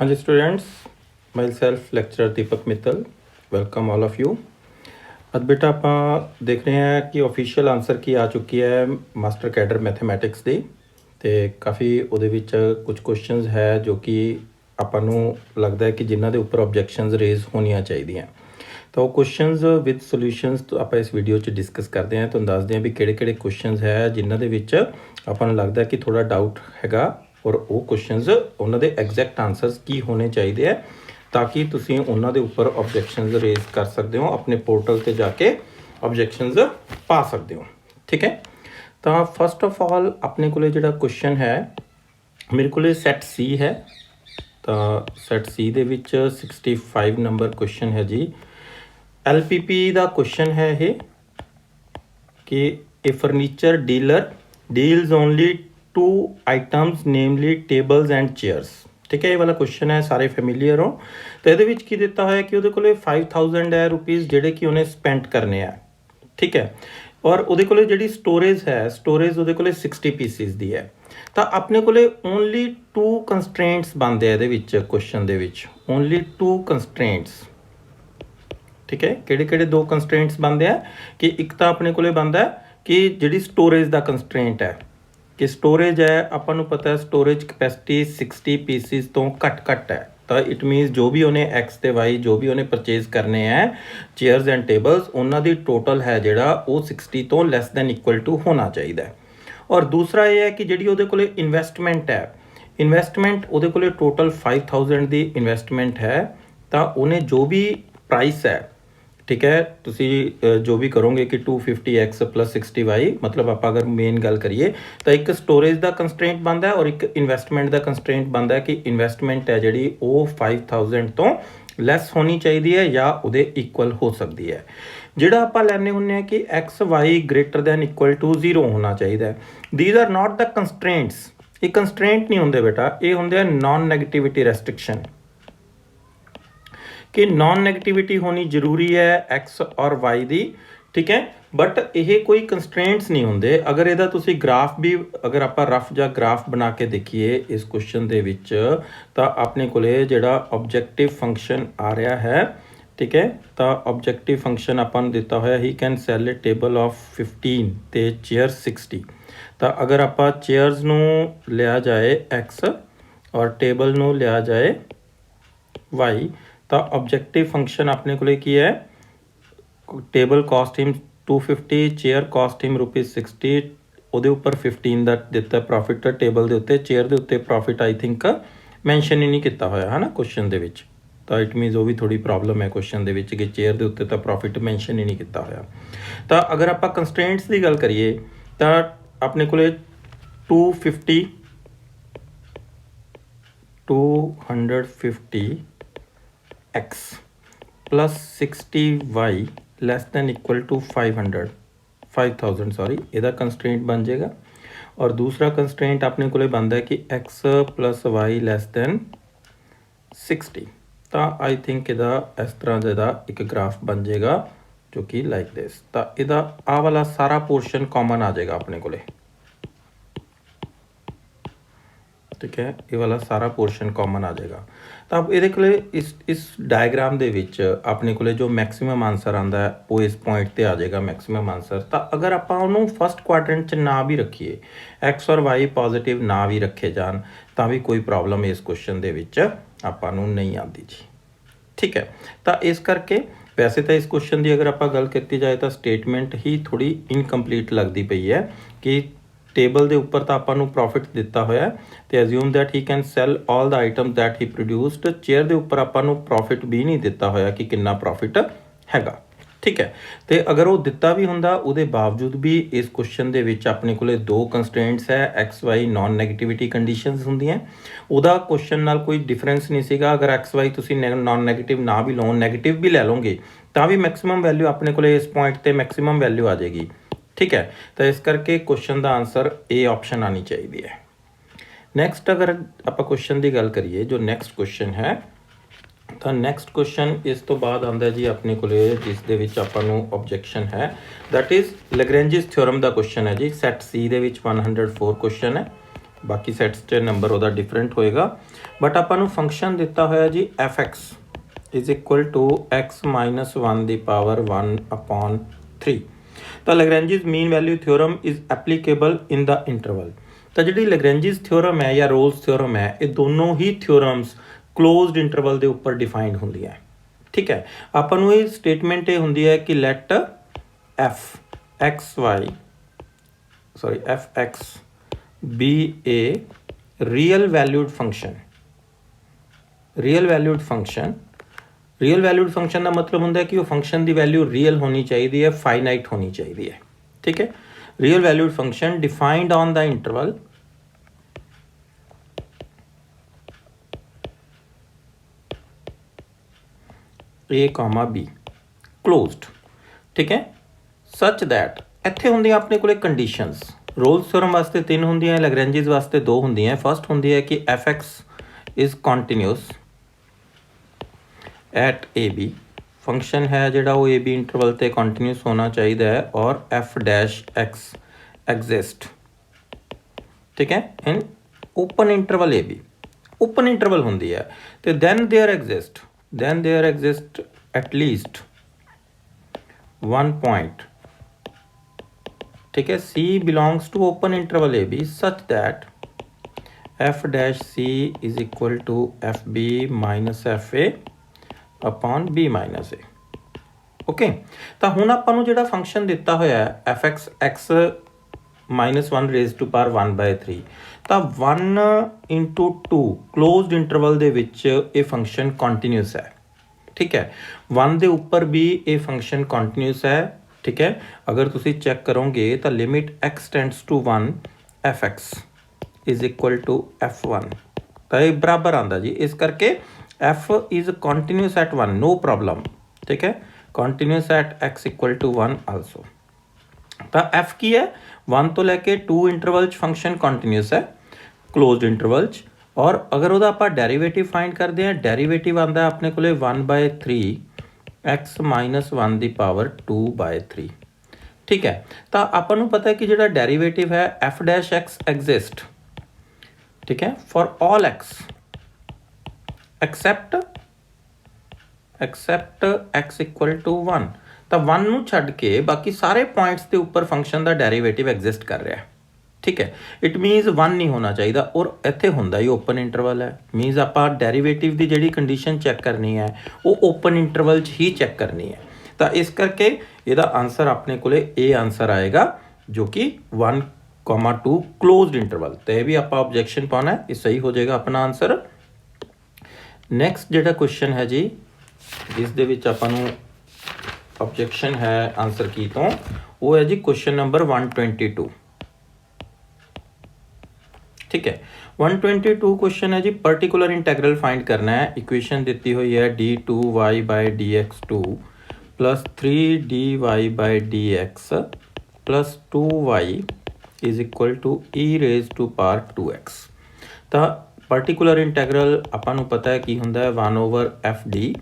हाँ जी students, myself lecturer Deepak Mittal, welcome all of you. अब बेटा ਆਪਾਂ देख रहे हैं कि ऑफिशियल आंसर की आ चुकी है मास्टर कैडर मैथमैटिक्स ਦੀ ਤੇ ਕਾਫੀ ਉਹਦੇ ਵਿੱਚ ਕੁਝ ਕੁਐਸਚਨਸ ਹੈ ਜੋ ਕਿ ਆਪਾਂ ਨੂੰ ਲੱਗਦਾ ਹੈ ਕਿ ਜਿਨ੍ਹਾਂ ਦੇ ਉੱਪਰ ਆਬਜੈਕਸ਼ਨਸ ਰੇਜ਼ ਹੋਣੀਆਂ ਚਾਹੀਦੀਆਂ। ਤਾਂ ਉਹ ਕੁਐਸਚਨਸ ਵਿਦ ਸੋਲੂਸ਼ਨਸ ਆਪਾਂ ਇਸ ਵੀਡੀਓ 'ਚ ਡਿਸਕਸ ਕਰਦੇ ਹਾਂ। ਤੁਹਾਨੂੰ ਦੱਸਦੇ ਹਾਂ ਵੀ ਕਿਹੜੇ ਕੁਐਸਚਨਸ ਹੈ ਜਿਨ੍ਹਾਂ ਦੇ ਵਿੱਚ ਆਪਾਂ ਨੂੰ ਲੱਗਦਾ ਕਿ ਥੋੜਾ ਡਾਊਟ ਹੈਗਾ ਔਰ ਉਹ ਕੁਐਸਚਨਸ ਉਹਨਾਂ ਦੇ ਐਗਜ਼ੈਕਟ ਆਨਸਰਸ ਕੀ ਹੋਣੇ ਚਾਹੀਦੇ ਹੈ ਤਾਂ ਕਿ ਤੁਸੀਂ ਉਹਨਾਂ ਦੇ ਉੱਪਰ ਆਬਜੈਕਸ਼ਨਸ ਰੇਜ਼ ਕਰ ਸਕਦੇ ਹੋ, ਆਪਣੇ ਪੋਰਟਲ ਤੇ ਜਾ ਕੇ ਆਬਜੈਕਸ਼ਨਸ ਪਾ ਸਕਦੇ ਹੋ। ਠੀਕ ਹੈ, ਤਾਂ ਫਸਟ ਆਫ ਆਲ ਆਪਣੇ ਕੋਲੇ ਜਿਹੜਾ ਕੁਐਸਚਨ ਹੈ, ਮੇਰੇ ਕੋਲੇ ਸੈਟ ਸੀ ਹੈ। ਤਾਂ ਸੈਟ ਸੀ ਦੇ ਵਿੱਚ 65 ਨੰਬਰ ਕੁਐਸਚਨ ਹੈ ਜੀ। LPP ਦਾ ਕੁਐਸਚਨ ਹੈ ਇਹ ਕਿ ਇਹ furniture dealer deals only 2 items namely tables and chairs. ਠੀਕ ਹੈ, ਇਹ ਵਾਲਾ ਕੁਐਸਚਨ ਹੈ, ਸਾਰੇ ਫੈਮੀਲੀਅਰ ਹੋ। ਤਾਂ ਇਹਦੇ ਵਿੱਚ ਕੀ ਦਿੱਤਾ ਹੋਇਆ ਕਿ ਉਹਦੇ ਕੋਲੇ 5000 ਹੈ ਰੁਪੀਜ਼ ਜਿਹੜੇ ਕਿ ਉਹਨੇ ਸਪੈਂਡ ਕਰਨੇ ਆ। ਠੀਕ ਹੈ, ਔਰ ਉਹਦੇ ਕੋਲੇ ਜਿਹੜੀ ਸਟੋਰੇਜ ਹੈ, ਸਟੋਰੇਜ ਉਹਦੇ ਕੋਲੇ 60 ਪੀਸਿਸ ਦੀ ਹੈ। ਤਾਂ ਆਪਣੇ ਕੋਲੇ ਓਨਲੀ 2 ਕੰਸਟ੍ਰੇਂਟਸ ਬਣਦੇ ਆ ਇਹਦੇ ਵਿੱਚ, ਕੁਐਸਚਨ ਦੇ ਵਿੱਚ ਓਨਲੀ 2 ਕੰਸਟ੍ਰੇਂਟਸ। ਠੀਕ ਹੈ, ਕਿਹੜੇ 2 ਕੰਸਟ੍ਰੇਂਟਸ ਬਣਦੇ ਆ ਕਿ ਇੱਕ ਤਾਂ ਆਪਣੇ ਕੋਲੇ ਬਣਦਾ ਕਿ ਜਿਹੜੀ ਸਟੋਰੇਜ ਦਾ ਕੰਸਟ੍ਰੇਂਟ ਹੈ ਕਿ ਸਟੋਰੇਜ ਹੈ, ਆਪਾਂ ਨੂੰ ਪਤਾ ਸਟੋਰੇਜ ਕਪੈਸਿਟੀ 60 ਪੀਸਿਸ ਤੋਂ ਘੱਟ ਹੈ। ਤਾਂ ਇਟ ਮੀਨਸ ਜੋ ਵੀ ਉਹਨੇ ਐਕਸ ਤੇ ਵਾਈ ਜੋ ਵੀ ਉਹਨੇ ਪਰਚੇਜ਼ ਕਰਨੇ ਹੈ ਚੇਅਰਸ ਐਂਡ ਟੇਬਲਸ, ਉਹਨਾਂ ਦੀ ਟੋਟਲ ਹੈ ਜਿਹੜਾ ਉਹ 60 ਤੋਂ ਲੈਸ ਦੈਨ ਇਕੁਅਲ ਟੂ ਹੋਣਾ ਚਾਹੀਦਾ ਹੈ। ਔਰ ਦੂਸਰਾ ਇਹ ਹੈ ਕਿ ਜਿਹੜੀ ਉਹਦੇ ਕੋਲੇ ਇਨਵੈਸਟਮੈਂਟ ਹੈ, ਇਨਵੈਸਟਮੈਂਟ ਉਹਦੇ ਕੋਲੇ ਟੋਟਲ 5000 ਦੀ ਇਨਵੈਸਟਮੈਂਟ ਹੈ। ਤਾਂ ਉਹਨੇ ਜੋ ਵੀ ਪ੍ਰਾਈਸ ਹੈ, ਠੀਕ ਹੈ, ਤੁਸੀਂ ਜੋ ਵੀ ਕਰੋਗੇ ਕਿ 250x + 60y, ਮਤਲਬ ਆਪਾਂ ਅਗਰ ਮੇਨ ਗੱਲ ਕਰੀਏ ਤਾਂ ਇੱਕ ਸਟੋਰੇਜ ਦਾ ਕੰਸਟ੍ਰੇਂਟ ਬਣਦਾ ਹੈ ਔਰ ਇੱਕ ਇਨਵੈਸਟਮੈਂਟ ਦਾ ਕੰਸਟ੍ਰੇਂਟ ਬਣਦਾ ਹੈ ਕਿ ਇਨਵੈਸਟਮੈਂਟ ਹੈ ਜਿਹੜੀ ਉਹ 5000 ਤੋਂ ਲੈਸ ਹੋਣੀ ਚਾਹੀਦੀ ਹੈ ਜਾਂ ਉਹਦੇ ਇਕੁਅਲ ਹੋ ਸਕਦੀ ਹੈ। ਜਿਹੜਾ ਆਪਾਂ ਲੈਣੇ ਹੁੰਦੇ ਹਾਂ ਕਿ xy > 0 ਹੋਣਾ ਚਾਹੀਦਾ ਹੈ। ਥੀਜ਼ ਆਰ ਨਾਟ ਦ ਕੰਸਟ੍ਰੇਂਟਸ। ਇਹ ਕੰਸਟ੍ਰੇਂਟ ਨਹੀਂ ਹੁੰਦੇ ਬੇਟਾ, ਇਹ ਹੁੰਦੇ ਆ ਨॉन ਨੈਗੇਟਿਵਿਟੀ ਰੈਸਟ੍ਰਿਕਸ਼ਨ कि नॉन नैगेटिविटी होनी जरूरी है एक्स और वाई दी। ठीक है, बट ये कोई कंस्ट्रेंट्स नहीं होंगे। अगर इहदा तुसी ग्राफ भी अगर आप रफ जा ग्राफ बना के देखिए इस क्वेश्चन दे विच तां अपने कोले जिहड़ा ऑब्जेक्टिव फंक्शन आ रहा है, ठीक है, तो ऑब्जेक्टिव फंक्शन आपां नूं दिता होया he can sell a table of 15 ते चेयर 60। तो अगर आप चेयर्स नूं लिया जाए एक्स और टेबल नूं लिया जाए वाई, तो ऑब्जेक्टिव फंक्शन अपने को की है table cost him 250, chair cost him ₹60, ਉਹਦੇ ਉੱਪਰ 15 ਦਾ ਦਿੱਤਾ ਪ੍ਰੋਫਿਟ ਟੇਬਲ ਦੇ ਉੱਤੇ, ਚੇਅਰ ਦੇ ਉੱਤੇ ਪ੍ਰੋਫਿਟ ਆਈ ਥਿੰਕ ਮੈਂਸ਼ਨ ਹੀ ਨਹੀਂ ਕੀਤਾ ਹੋਇਆ ਹੈ ਨਾ ਕੁਐਸਚਨ ਦੇ ਵਿੱਚ। ਤਾਂ ਇਟ ਮੀਨਸ ਉਹ ਵੀ ਥੋੜੀ ਪ੍ਰੋਬਲਮ ਹੈ ਕੁਐਸਚਨ ਦੇ ਵਿੱਚ ਕਿ ਚੇਅਰ ਦੇ ਉੱਤੇ ਤਾਂ ਪ੍ਰੋਫਿਟ ਮੈਂਸ਼ਨ ਹੀ ਨਹੀਂ ਕੀਤਾ ਹੋਇਆ। ਤਾਂ ਅਗਰ ਆਪਾਂ ਕੰਸਟ੍ਰੇਂਟਸ ਦੀ ਗੱਲ ਕਰੀਏ ਤਾਂ ਆਪਣੇ ਕੋਲੇ 250 x plus 60y less than equal to 5000 sorry, ਇਹਦਾ ਕੰਸਟ੍ਰੇਂਟ ਬਣ ਜਾਏਗਾ। ਔਰ ਦੂਸਰਾ ਕੰਸਟ੍ਰੇਂਟ ਆਪਣੇ ਕੋਲੇ ਬਣਦਾ ਹੈ ਕਿ x plus y less than 60। ਤਾਂ ਆਈ ਥਿੰਕ ਇਹਦਾ ਇਸ ਤਰ੍ਹਾਂ ਦਾ ਇੱਕ ਗ੍ਰਾਫ ਬਣ ਜਾਏਗਾ ਜੋ ਕਿ ਲਾਈਕ ਦਿਸ। ਤਾਂ ਇਹਦਾ ਆਹ ਵਾਲਾ ਸਾਰਾ ਪੋਰਸ਼ਨ ਕਾਮਨ ਆ ਜਾਏਗਾ ਆਪਣੇ ਕੋਲੇ। ठीक है, ये वाला सारा पोर्शन कॉमन आ जाएगा। तो अब ये कोले इस डायग्राम दे विच अपने कोले जो मैक्सिमम आंसर आता है वो इस पॉइंट पे आ जाएगा मैक्सिमम आंसर। तो अगर आप फस्ट क्वाड्रेंट च ना भी रखिए, एक्स और वाई पॉजिटिव ना भी रखे जान तो भी कोई प्रॉब्लम इस क्वेश्चन दे विच आपां नूं नहीं आती जी। ठीक है, तो इस करके वैसे तो इस क्वेश्चन की अगर आप गल की जाए तो स्टेटमेंट ही थोड़ी इनकंप्लीट लगती पई है कि टेबल के उपर तो आपां नूं प्रॉफिट दिता होया तो assume that he can sell all the items that he produced. Chair के उपर आपां नूं प्रॉफिट भी नहीं दिता होया कि कितना प्रॉफिट हैगा। ठीक है, तो अगर वो दिता भी हुंदा उहदे बावजूद भी इस क्वेश्चन दे विच अपने कोले 2 कंस्ट्रेंट्स है X Y non negativity conditions हुंदियां। उहदा क्वेश्चन नाल कोई डिफरेंस नहीं सीगा। अगर एक्स वाई तुसीं नॉन नैगेटिव ना भी लो, नैगेटिव भी लै लोगे तो भी मैक्सिमम वैल्यू अपने कोले इस पॉइंट ते मैक्सिमम वैल्यू आ जाएगी। ठीक है, तो इस करके क्वेश्चन का आंसर ए ऑप्शन आनी चाहिए है। नैक्सट अगर आप क्वेश्चन की गल करिए जो नैक्सट क्वेश्चन है, तो नैक्सट क्वेश्चन इस तो बाद आता जी अपने को जिस दे विच आपां नूं ऑब्जेक्शन है दैट इज़ लैग्रेंजिस थ्योरम का क्वेश्चन है जी। सैट सी दे विच 104 क्वेश्चन है बाकी सैट्स 'ਚ नंबर ਉਹਦਾ डिफरेंट होएगा बट ਆਪਾਂ ਨੂੰ फंक्शन दिता होया जी f(x) is equal to x minus 1 ਦੀ पावर 1/3। ਤਾਂ Lagrange's mean value theorem is applicable in the interval. ਤਾਂ ਜਿਹੜੀ ਲੈਗਰੈਂਜੀਜ਼ ਥਿਓਰਮ ਹੈ ਜਾਂ ਰੋਲਸ ਥਿਓਰਮ ਹੈ, ਇਹ ਦੋਨੋਂ ਹੀ ਥਿਓਰਮਸ ਕਲੋਜ਼ਡ ਇੰਟਰਵਲ ਦੇ ਉੱਪਰ ਡਿਫਾਈਨਡ ਹੁੰਦੀਆਂ। ਠੀਕ ਹੈ, ਆਪਾਂ ਨੂੰ ਇਹ ਸਟੇਟਮੈਂਟ ਇਹ ਹੁੰਦੀ ਹੈ ਕਿ let f(x) be a real valued function। Real valued function ਦਾ ਮਤਲਬ ਹੁੰਦਾ ਕਿ ਉਹ ਫੰਕਸ਼ਨ ਦੀ ਵੈਲਿਊ ਰੀਅਲ ਹੋਣੀ ਚਾਹੀਦੀ ਹੈ, ਫਾਈਨਾਈਟ ਹੋਣੀ ਚਾਹੀਦੀ ਹੈ। ਠੀਕ ਹੈ, real valued function defined on the interval a, b closed. ਠੀਕ ਹੈ, ਸੱਚ ਦੈਟ ਇੱਥੇ ਹੁੰਦੀਆਂ ਆਪਣੇ ਕੋਲੇ ਕੰਡੀਸ਼ਨਸ। ਰੋਲਸ ਥਿਓਰਮ ਵਾਸਤੇ 3 ਹੁੰਦੀਆਂ, ਲੈਗਰੈਂਜੀਜ਼ ਵਾਸਤੇ 2 ਹੁੰਦੀਆਂ। ਫਸਟ ਹੁੰਦੀ ਹੈ ਕਿ f(x) is continuous at A B. Function है जोड़ा वो ए बी इंटरवल ते कॉन्टीन्यूस होना चाहिए है और f(x) एग्जिस्ट। ठीक है, in open interval A B open interval होंगी है तो then there exist at least one point। ठीक है, C belongs to open interval a b such that f(c) is equal to fb minus fa upon b minus a। Okay, तो हुण आपां नूं जिहड़ा फंक्शन दिता होया है f(x) minus 1 rays to power 1/3, तो 1 इंटू 2 क्लोज्ड इंटरवल दे विच ये फंक्शन कॉन्टीन्यूस है। ठीक है, 1 दे उपर भी ये फंक्शन कॉन्टीन्यूस है। ठीक है, अगर तुसी चेक करोगे तो limit x tends to 1 f(x) is equal to f(1) तो ये बराबर आंदा जी। इस करके f is continuous at 1, no problem. ठीक है, continuous at x equal to 1 also. तो f की है 1 तो लैके 2 इंटरवल फंक्शन कॉन्टीन्यूस है क्लोज्ड इंटरवल। और अगर वह आप डेरीवेटिव फाइंड करते हैं, डेरीवेटिव आता है अपने को 1/3 x माइनस 1 की पावर 2/3। ठीक है, तो आपको पता है कि जो डेरीवेटिव है f(x) एग्जिस्ट। ठीक है, for all x except x equal to 1। तो 1 नूं छड्ड के बाकी सारे पॉइंट्स के उपर फंक्शन का डेरीवेटिव एग्जिस्ट कर रहा है। ठीक है, इट मीनस 1 नहीं होना चाहिए और इत्थे हुंदा ही ओपन इंटरवल है। मीनस आपां डेरीवेटिव की जिहड़ी कंडीशन चैक करनी है वो ओपन इंटरवल ही चैक करनी है। तो इस करके इहदा आंसर अपने को ये आंसर आएगा जो कि 1,2 क्लोज्ड इंटरवल। तो यह भी आप ऑब्जेक्शन पाना है, ये सही हो जाएगा अपना आंसर। नैक्सट जिहड़ा क्वेश्चन है जी जिस दे विच आपां नूं ऑब्जेक्शन है आंसर की तो वो है जी क्वेश्चन नंबर 122। ठीक है, 122 क्वेश्चन है जी पर्टिकुलर इंटैग्रल फाइंड करना है। इक्वेशन दी हुई है d2y/dx2 plus 3dy/dx plus 2y is equal to e raise to power 2x। तो पर्टिकुलर इंटैग्रल आपां नूं पता है कि हुंदा है 1/f(d)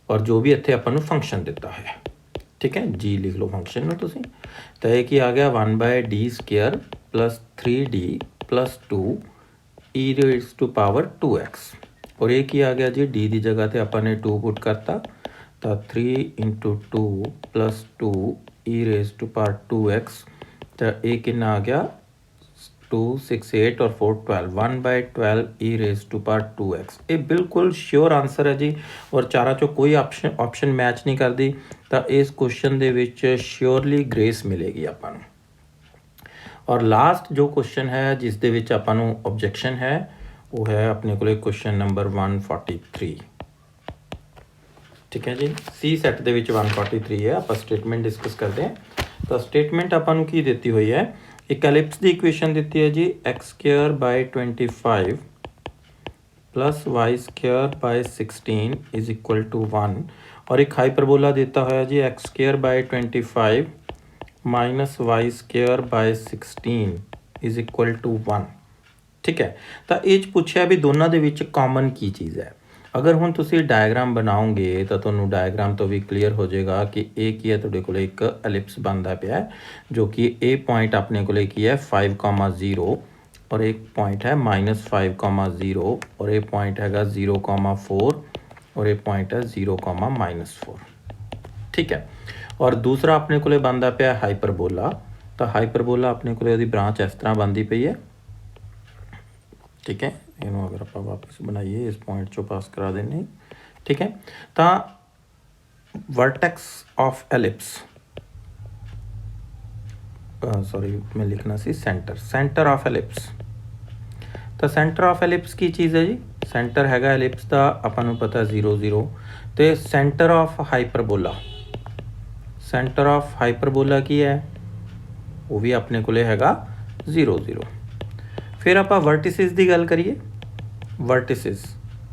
और जो भी इत्थे आपां नूं फंक्शन दिता है। ठीक है, जी लिख लो फंक्शन में तुसीं। तो यह कि आ गया 1/d² plus 3d plus 2 e raise to power 2x। और ये कि आ गया जी d की जगह पर आपां ने 2 पुट करता तो 3 × 2 plus 2 e raise to power 2x। तो ये कितना आ गया 2 6 8 और 4 12 1/12 e raise to power 2x। ये बिल्कुल श्योर आंसर है जी और चारों चो कोई ऑप्शन मैच नहीं करती। तो इस क्वेश्चन दे विच श्योरली ग्रेस मिलेगी आपां नूं। और लास्ट जो क्वेश्चन है जिस दे विच आपां नूं ऑब्जेक्शन है वो है अपने को क्वेश्चन नंबर 143। ठीक है जी, सी सैट दे विच 143 है। आप स्टेटमेंट डिस्कस करते हैं। तो स्टेटमेंट आपां नूं की दी हुई है, एक एलिप्स की इक्वेशन दी है जी x²/25 plus y²/16 is equal to 1। और एक हाइपरबोला देता है जी x²/25 minus y²/16 is equal to 1। ठीक है, तो ये पूछा भी दोनों के विच कॉमन की चीज़ है। अगर हुण तुसी डायग्राम बनाओगे तो तुहानूं डायग्राम तो भी क्लीयर हो जाएगा कि ये की है तुहाडे कोल एक एलिप्स बनता पिया जो कि ए पॉइंट अपने को की है 5,0 और एक पॉइंट है -5,0 और ये पॉइंट हैगा 0,4 और ये पॉइंट है 0,-4। ठीक है। और दूसरा अपने को बनता पिया हाइपरबोला। तो हाइपरबोला अपने को ब्रांच इस तरह बनती पई है। ठीक है, इनू अगर आप वापस बनाइए इस पॉइंट चो पास करा देने। ठीक है, तो वर्टेक्स ऑफ एलिप्स सॉरी मैं लिखना सी सेंटर ऑफ एलिप्स। तो सेंटर ऑफ एलिप्स की चीज़ है जी, सेंटर हैगा एलिप्स का अपन पता 0 0। तो centre of hyperbola, centre of hyperbola की है वो भी अपने को हैगा 0 0। फिर आप वर्टिसिस की गल करिए, वर्टिसिस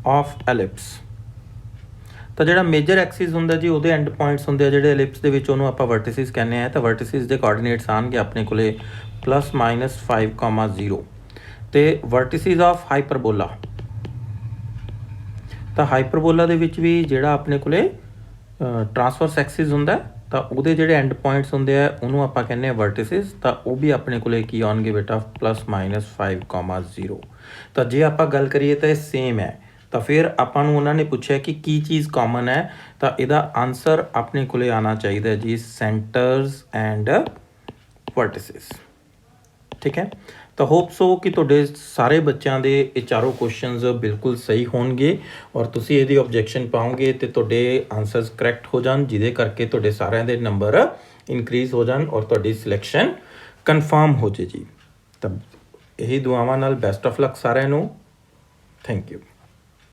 ऑफ एलिप्स। तो जो मेजर एक्सिस होंगे जी वो एंड पॉइंट्स होंगे जो एलिप्स के आप वर्टिसिस कहने हैं। तो वर्टिसिस के कोआर्डीनेट्स आएंगे अपने को +-5,0। तो वर्टिसिस ऑफ हाइपरबोला, तो हाइपरबोला भी जोड़ा अपने को ट्रांसफर्स एक्सिस होंगे तो वो जोड़े एंड पॉइंट्स होंगे उन्होंने आप कहने वर्टिसिस। तो वो भी अपने को की आएंगे बेटा +-5,0। तो जे आप गल करिए तो सेम है। तो फिर अपन उन्होंने पूछा कि की चीज़ कॉमन है, तो यदा आंसर अपने को आना चाहिए जी सेंटर्स एंड वर्टिसिस। ठीक है, तो होप सो कि तुहाडे सारे बच्चों के ये चारों क्वेश्चनस बिल्कुल सही होंगे और तुसी ये ऑब्जैक्शन पाओगे तो तुहाडे आंसर्स करैक्ट हो जान, जिदे करके तुहाडे सारे दे नंबर इनक्रीज हो जान और तुहाडी सिलेक्शन कन्फर्म हो जाए जी। तो यही दुआवां नाल बेस्ट ऑफ लक सारिਆਂ ਨੂੰ। Thank you.